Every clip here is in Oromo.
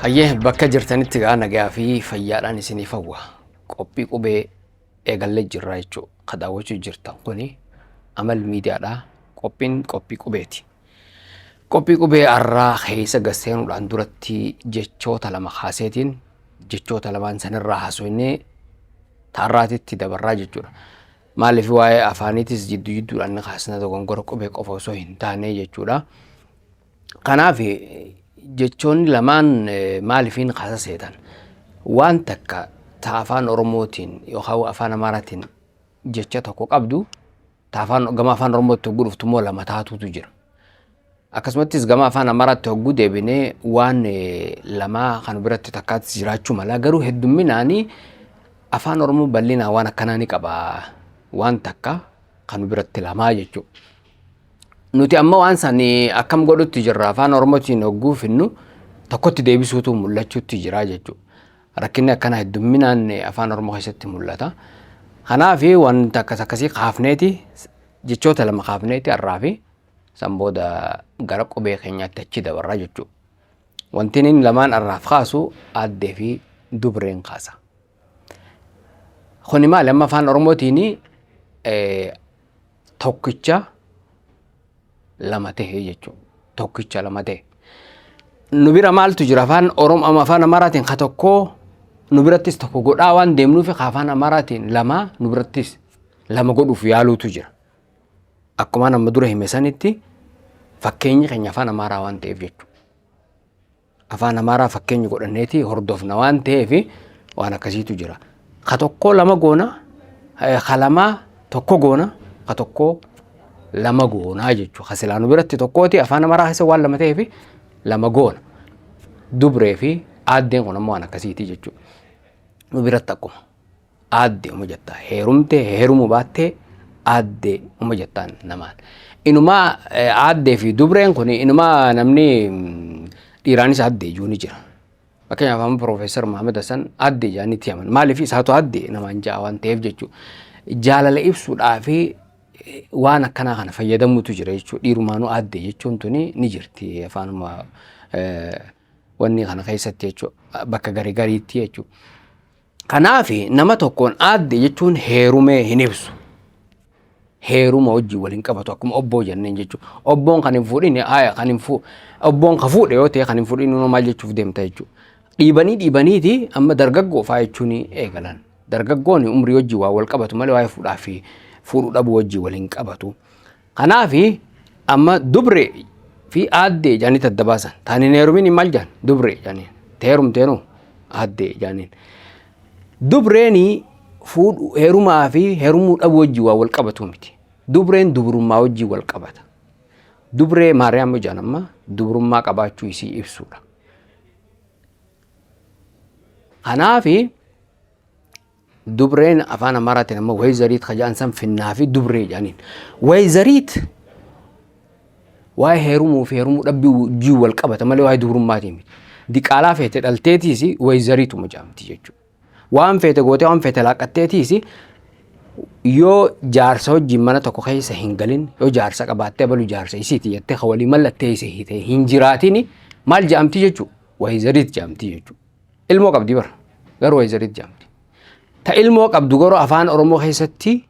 Hayyee bakka jirtanitti nagaa fi fayyaadhaan isiniif hawwa. Qophii qubee eegallee jirra jechuudha. Kan daawwachuu jirtan kuni Amal Miidiyaadha. Qophiin qophii qubeeti. Qophii qubee har'aa keessa gasseenuudhaan duratti jechoota lama kaaseetiin jechoota lamaan sanirraa haasofnee taarraatitti dabarraa jechuudha. Maaliif waa'ee afaaniitis jidduudhaan kaasna dogongora qubee qofa osoo hin taane jechuudha. Kanaaf jechoonni lamaan maaliifin kaasa seetan waan takka afaan Oromootiin yookaan afaan Amaaraatiin jecha tokko qabdu gama afaan Oromootti hogguu dhuftu immoo lama taatutu jira. Akkasumattis gama afaan Amaaraatti hogguu deebinee waan lama kan biratti takkaatti jiraachuu mala garuu heddumminaanii afaan Oromoo bal'inaa waan akkanaa ni qaba waan takka kan biratti lamaa jechuudha. Nuti amma waan sanii akkam godhutti jirra afaan Oromootiin hogguu finnu tokkotti deebisuutu mul'achuutti jira jechuudha. Rakkinni akkana heddumminaan afaan Oromoo keessatti mul'ata. Kanaaf wanta akkasii kaafneeti jechoota lama kaafneeti har'aa fi san booda gara qubee keenyaatti achi dabarraa jechuudha. Wanti inni lamaan har'aaf kaasu aaddee fi dubreen kaasa. Kuni maali amma afaan Oromootiin tokkicha lama ta'e jechuudha. Tokkicha lama ta'e. Nu bira maaltu jira afaan Oromoo afaan Amaaraatiin ka tokko nu birattis tokko godhaa waan deemnuuf afaan Amaaraatiin lama nu birattis lama godhuuf yaaluutu jira. Akkuma nama dura hime sanitti fakkeenyi keenya afaan Amaaraa waan ta'eef jechuudha. Afaan Amaaraa fakkeenyi godhanneeti hordofna waan ta'eef waan akkasiitu jira. Ka tokko lama goona, ka lama tokko goona, ka tokko lama goonaa jechuudha. Kasilaa nu biratti tokkooti afaan Amaaraa keessa waan lama ta'eef lama goona. Dubree fi aaddeen kun ammoo waan akkasiiti jechuudha. Nu biratti akkuma aaddee uma jettaa heerumtee heerumuu baattee aaddee uma jettaan namaan. Inumaa aaddee fi dubreen kun inumaa namni dhiiraanis aaddee iyyuu ni jira. Fakkeenyaaf amma Profeesar Mahammad Hassan aaddee jaanitti himan. Maaliif isaatu aaddee namaan ja'a waan ta'eef jechuudha. Jaalala ibsuudhaa fi waan akkanaa kana fayyadamuutu jira jechuudha. Dhiirumaanuu aaddee jechuun tuni ni jirti afaanuma wanni kana keessatti jechuudha. Bakka gariitti jechuudha. Kanaaf nama tokkoon aaddee jechuun heerumee hin ibsu. Heeruma wajjin waliin qabatu akkuma obboo jenneen jechuudha. Obboon kan hin fuudhin kan hin obboon ka fuudhe yoo ta'e kan hin fuudhin maal jechuuf deemta jechuudha. Dhiibaniiti amma dargaggoo fa'aa jechuun eegalan. Dargaggoon umrii wajjin waa wal qabatu malee waa'ee fuudhaa fi fuudhuu dhabuu wajjin waliin qabatu. Kanaaf amma dubree fi aaddee jaanitti adda baasan. Taaniin heerumiin maal jaan dubree jaaniin heerumteenuu aaddee jaaniin. Dubreeni fuudhu heerumaa fi heerumuu dhabuu wajjin waa wal qabatu miti. Dubreen dubrummaa wajjin wal qabata. Dubree Maariyaam jaan amma dubrummaa qabaachuu isii ibsuudha. Kanaaf dubreen afaan Amaaraatiin amma wayzariit kajaan san finnaa fi dubree jaaniin. Wayzariit waa'ee heerumuu fi heerumuu dhabbii wajjin wal qabata malee waa'ee dubrummaati miti. Diqaalaa feete dhalteetiis wayzariituma jaamti jechuudha. Waan feete gootee waan feete laaqatteetiis yoo jaarsa wajjin mana tokko keessa hin galin yoo jaarsa qabaattee balu jaarsa isiiti jettee ka walii mallattee isee hiitee hin jiraatin maal jaamti jechuudha. Wayzariit jaamti jechuudha. Ilmoo qabdi bara garuu wayzariit jaamti. Ta ilmoo qabdu garuu afaan Oromoo keessatti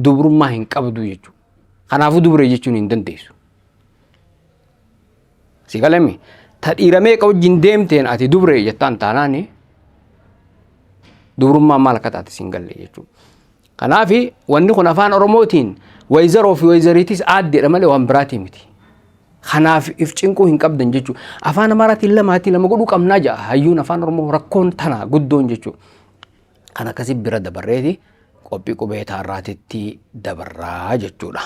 dubrummaa hin qabdu jechuudha. Kanaafuu dubree jechuun hin dandeessu. Si galami ta dhiiramee wajjin deemteen ati dubree jettaan taanaani dubrummaa maal akka taate siin galle jechuudha. Kanaaf wanni kun afaan Oromootiin wayzaroo fi wayzariitis aaddeedha malee waan biraati miti. Kanaaf if cinquu hin qabdan jechuudha. Afaan Amaaraatiin lama godhuu qabnaa ja'a hayyuun afaan Oromoo rakkoon tana guddoon jechuudha. Kan akkasii bira dabarreeti qophii qubee taarraatitti dabarraa jechuudha.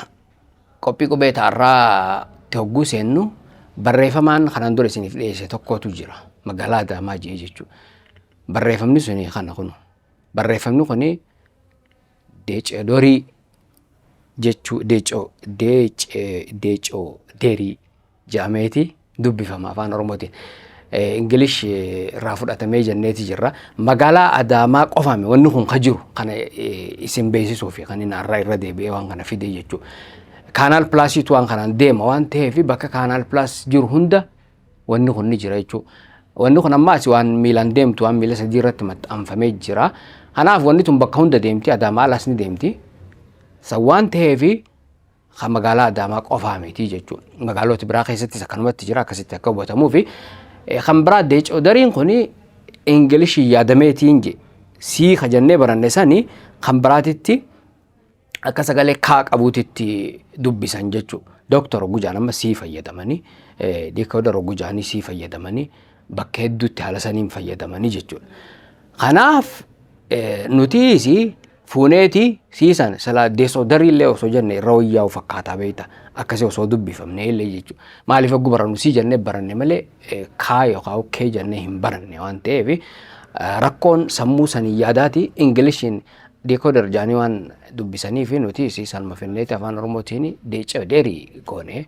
Qophii qubee taarraatti hogguu seennu barreeffamaan kanaan dura isiniif dhiyeesse tokkotu jira. Magaalaa Adaamaa jee jechuudha. Barreeffamni suni kana kunu. Barreeffamni kuni deeceedorii jechuu deecoo deerii jaameeti dubbifama afaan Oromootiin. Ingilish irraa fudhatamee jenneeti jirra. Magaalaa Adaamaa qofame wanni kun ka jiru kana isin beeksisuu fi kan inni irra deebi'ee waan kana fide jechuudha. Kanaal Pilaasiitu waan kanaan deema waan ta'eef bakka Kanaal Pilaas jiru hunda wanni kun ni jira jechuudha. wanni kun ammaas waan miilaan deemtu waan miila sadii irratti maxxanfamee jira. Kanaaf wanni tun bakka hunda deemti, Adaamaa alas ni deemti. Waan ta'eef kan magaalaa Adaamaa qofaa miti jechuudha. Magaalota biraa keessattis akkanumatti jira akkasitti akka hubatamuu fi kan biraa deecoodariin kun Ingilishii yaadameetiin je sii ka jennee baranne sanii kan biraatitti akka sagalee kaa qabuutitti dubbisan jechuudha. Dooktor Ogujaan amma sii fayyadamanii deekoodar Ogujaanii sii fayyadamanii bakka hedduutti haala saniin fayyadamanii jechuudha. Kanaaf nuti fuuneeti siisan sala deesoodarii illee osoo jenne irra wayyaa'u fakkaataa beekta akkasii osoo dubbifamne illee jechuudha. Maaliif akka barannu sii jennee baranne malee kaa yookaan kee jennee hin baranne waan ta'eef rakkoon sammuu sanii yaadaati Ingilishiin deekoodar jaanii waan dubbisanii fi nuti siisan mafinneeti afaan Oromootiin deecodarii goone.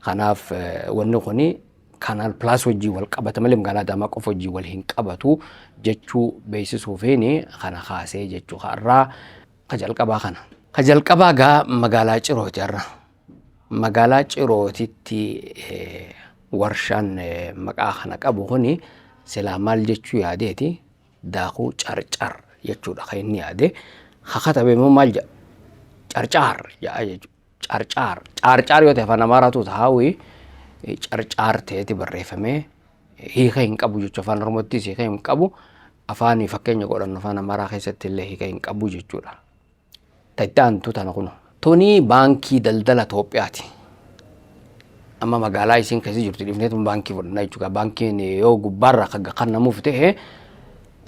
Kanaaf wanni kuni Kanaal Plus wajjii wal qabata malee magaalaa Adaamaa qofa wajjii wal hin qabatu jechuu beeksisuufiin kana kaasee jechuu har'aa ka jalqabaa kana. Ka jalqabaa gaa magaalaa Cirooti har'a. Magaalaa Cirootitti warshaan maqaa kana qabu kuni silaa maal jechuu yaadeeti daakuu carcar jechuudha kan inni yaade. Kakatabee immoo maal jedha carcar jedha jechuudha. Carcar yoo ta'e afaan Amaaraatu taa'uyi. Carcar ta'eeti barreeffamee hiika hin qabu jechuudha. Afaan Oromoottis hiika hin qabu. Afaan fakkeenya godhannu afaan Amaaraa keessatti illee hiika hin qabu jechuudha. Ta'ittaantu tana kun. Tuni baankii daldala Itoophiyaati. Amma magaalaa isiin keessa jirtu dhifneetu baankii fudhannaa jechuudha. Baankiin yoo gubbaarraa kan namuuf ta'e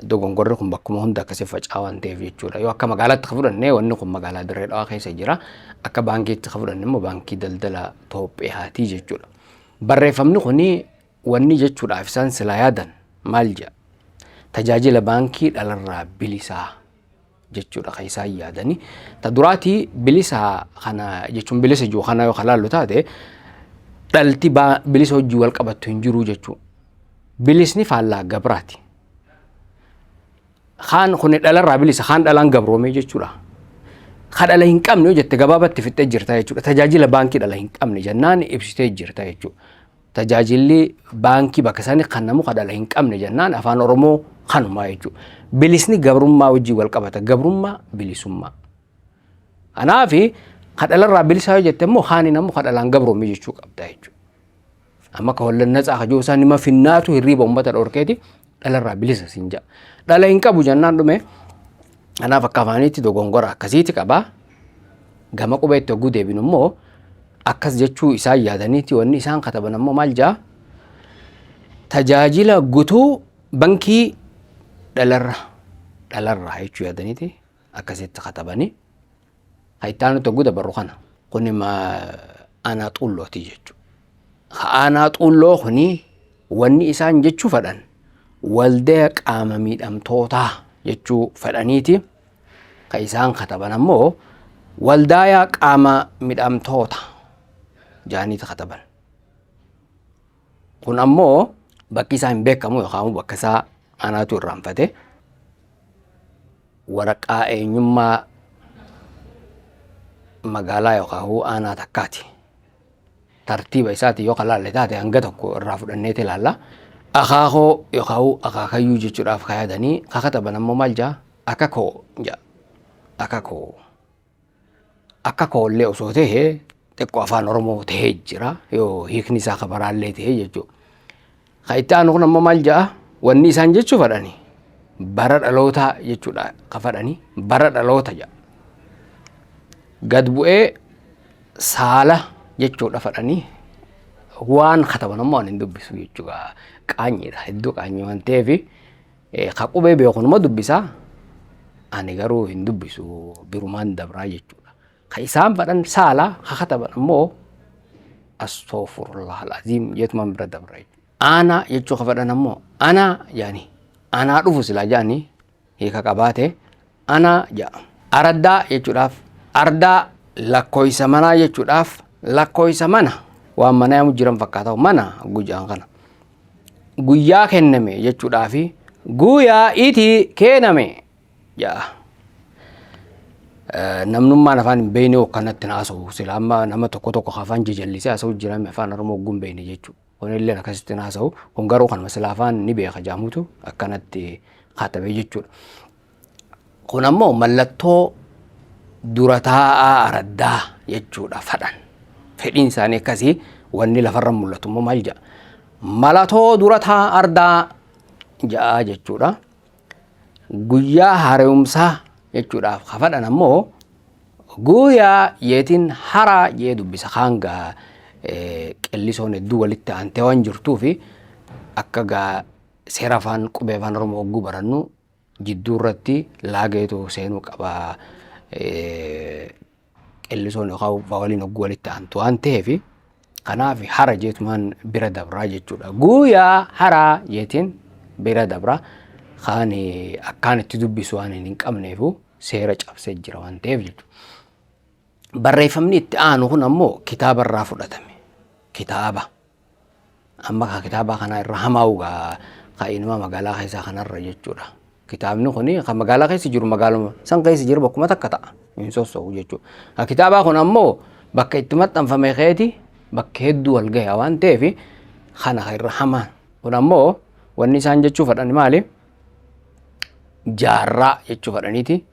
dogongorri kun bakkuma hunda akkasii faca'aa waan ta'eef jechuudha. Yoo akka magaalaatti fudhannee wanni kun magaalaa Dirree Dhawaa keessa jira. Akka baankiitti fudhannee immoo baankii daldala Itoophiyaati jechuudha. Barreeffamni kuni wanni jechuudhaaf isaan sila yaadan maal jedha tajaajila baankii dhalarraa bilisaa jechuudha kan isaan yaadanii. Ta duraatii bilisaa kana jechuun bilisa jiru kana yoo kalaallu taate dhalti bilisa hojii wal qabattu hin jiru jechuudha. Bilisni faallaa gabraati. Kaan kun dhalarraa bilisa kaan dhalaan gabroomee jechuudha. Kan dhala hin qabne yoo jette gabaabatti fixee jirta jechuudha. Tajaajila baankii dhala hin qabne jennaan ibsitee jirta jechuudha. Tajaajilli baankii bakka isaanii kan namu kan dhala hin qabne jennaan afaan Oromoo kanumaa jechuudha. Bilisni gabrummaa wajjii wal qabata. Gabrummaa bilisummaa. Kanaaf kan dhalarraa bilisaa yoo jette immoo haani namu kan dhalaan gabroomee jechuu qabda jechuudha. Amma kan wallan natsaa kajoo isaan nima finnaatu hirriiba uummata dhorkeeti dhalarraa bilisa siin jedha. Dhala hin qabu jennaan dhume. Kanaaf akka afaanitti dogongora akkasiiti qaba. Gama qubeetti hogguu deebinu immoo akkas jechuu isaan yaadaniiti wanni isaan kataban ammoo maal jedha tajaajila guutuu bankii dhalarraa jechuu yaadaniiti akkasitti katabanii. Haitaanutti hogguu dabarru kana kuni aanaa xullooti jechuudha. Aanaa xulloo kuni wanni isaan jechuu fedhan waldaa qaama miidhamtootaa jechuu fedhaniiti. Kan isaan kataban ammoo waldaa qaama miidhamtoota jaaniiti kataban. Kun ammoo bakki isaa hin beekamu yookaan bakka isaa anaatu irraanfate waraqaa eenyummaa magaalaa yookaan aanaa takkaati. Tartiiba isaati yoo kalaalle taate hanga tokko irraa fudhanneeti ilaalla. Akaakoo yookaan akaakayyuu jechuudhaaf kaayatanii kakataban ammoo maal jedha akakoo jedha. Akakoo illee osoo ta'e xiqqoo afaan Oromoo ta'ee jira yoo hiikni isaa kabaraallee ta'e jechuudha. Kan itti aanu kun ammoo maal jedha wanni isaan jechuu fedhani bara dhalootaa jechuudha ka fedhani bara dhaloota jedha. Gad bu'ee saala jechuudha fedhani waan kataban ammoo hin dubbisu jechuudha. Qaanyiidha hedduu qaanyii waan ta'eef ka qubee beekunuma dubbisaa ani garuu hin dubbisu birumaan dabraa jechuudha. Kan isaan fedhan saala kataban ammoo astaghfirullah alazim jechuun bira dabraa jechuudha. Ana jechuu ka fedhan ammoo ana yaani ana dhufu silaa jaani hiika qabaate ana jedha. Ardaa jechuudhaaf ardaa lakkooysa manaa jechuudhaaf lakkooysa mana waan mana yaamu jiran fakkaata mana guyyaa kana. Guyyaa kenname jechuudhaafi guyyaa itti kenname jedha. Namnummaan afaan hin beekne kanatti haasa'u sila amma nama tokko afaan jajallisee haasa'u jirame afaan Oromoo oguu hin beekne jechuudha. kunillee akkasitti naasa'u kun garuu kan maslaafaan ni beeka jaamutu akkanatti katabee jechuudha. Kun ammoo mallattoo dura taa'aa araddaa jechuudha fadhan. Fedhiin isaanii akkasii wanni lafarra mul'atu immoo maal jedha? Mallattoo dura taa'aa araddaa jedha jechuudha. Guyyaa haaromsaa jechuudhaaf fadhan ammoo guyyaa yeetiin hara jee dubbisa hanga qellisoon hedduu walitti aantee waan jirtuu fi akka gaa seera afaan qubee afaan Oromoo hogguu barannu jidduu irratti laageetu seenuu qaba. Qellisoon yookaan waliin hogguu walitti aantu waan ta'eef kanaaf hara jeetumaan bira dabraa jechuudha. Guyyaa hara jeetiin bira dabraa kan akkaan itti dubbisu waan hin qabneefu seera cabsee jira waan ta'eef jechuudha. Barreeffamni itti aanu kun ammoo kitaaba irraa fudhatame. Kitaaba. Amma kitaaba kana irra hamaa'ugaa kaa'inuma magaalaa keessaa kanarra jechuudha. Kitaabni kun kan magaalaa keessa jiru magaaluma san keessa jiru bakkuma takka ta'a. Hin sossoo'u jechuudha. Kitaaba kun ammoo bakka itti maxxanfame keeti bakka hedduu wal gahe waan ta'eef kana irra hamaan. Kun ammoo wanni isaan jechuu fedhan maali? Jaarraa jechuu fedhaniiti.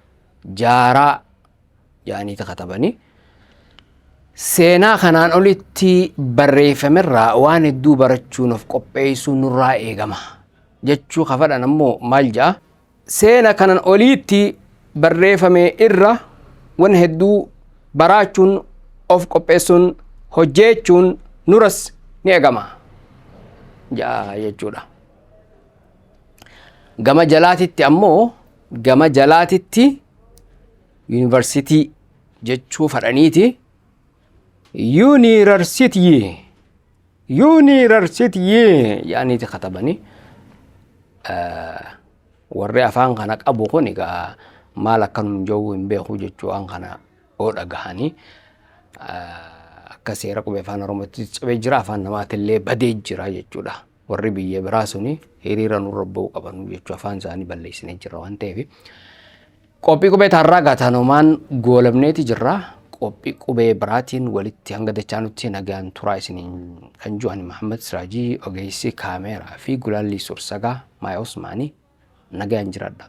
Jaaraa yaaniiti katabanii. Seenaa kanaan olitti barreeffamerraa waan hedduu barachuun of qopheessuu nurraa eegama jechuu fedhan ammoo maal jedha? Seenaa kanaan olitti barreeffame irra waan hedduu barachuun of qopheessuun hojjechuun nuras ni eegama jedha jechuudha. Gama jalaatitti yuunivarsiitii jechuu fedhaniiti. Yuunivarsiitii yaaniiti katabanii warri afaan kana qabu kun egaa maal akkanum jiru hin beeku jechuu waan kana dhagahanii akka seera qubee afaan Oromootti cabee jira afaan namaatillee badee jira jechuudha. Warri biyya biraa suni hiriira nurra ba'uu qaban jechuu afaan isaanii balleessinee jira waan ta'eef qophii qubee taarraa gaatanumaan goolabneeti jirra. Qophii qubee biraatiin walitti hanga dachaanutti nagaan turaa isiniin kan jiru ani Muhammad Siraajii ogeessi kaameeraa fi gulaalli suursagaa Maaya Usmaanii nagaan jiraadha.